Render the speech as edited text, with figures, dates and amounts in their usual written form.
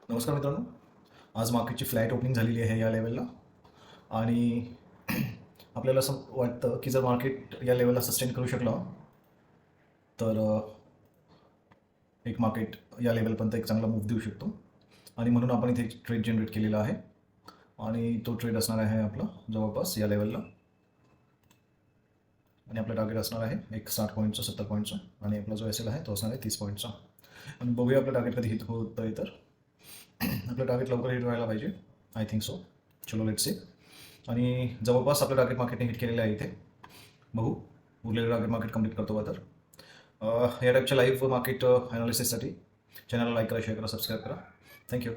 नमस्कार मित्रांनो. आज मार्केटची फ्लॅट ओपनिंग झालेली आहे या लेवलला आणि आपल्याला असं वाटतं की जर मार्केट या लेवलला सस्टेन करू शकलं तर एक मार्केट या लेवलपर्यंत एक चांगला मूव्ह देऊ शकतो आणि म्हणून आपण इथे एक ट्रेड जनरेट केलेला आहे आणि तो ट्रेड असणार आहे आपला जवळपास या लेवलला आणि आपलं टार्गेट असणार आहे एक 60 पॉईंटचं 70 पॉईंटचं आणि आपला जो एस एल आहे तो असणार आहे 30 पॉईंटचा. आणि बघूया आपलं टार्गेट कधी हिट होतं आहे तर आपलं टार्गेट लवकर हिट व्हायला पाहिजे. I think so. चलो लेट्स सी. आणि जवळपास आपलं टार्गेट मार्केटने हिट केलेलं आहे इथे. बघू उरलेलं टार्गेट मार्केट कंप्लीट करतो का तर. या टाईपच्या लाईव्ह मार्केट ॲनालिसिससाठी चॅनलला लाईक करा, शेअर करा, सबस्क्राईब करा. थँक्यू.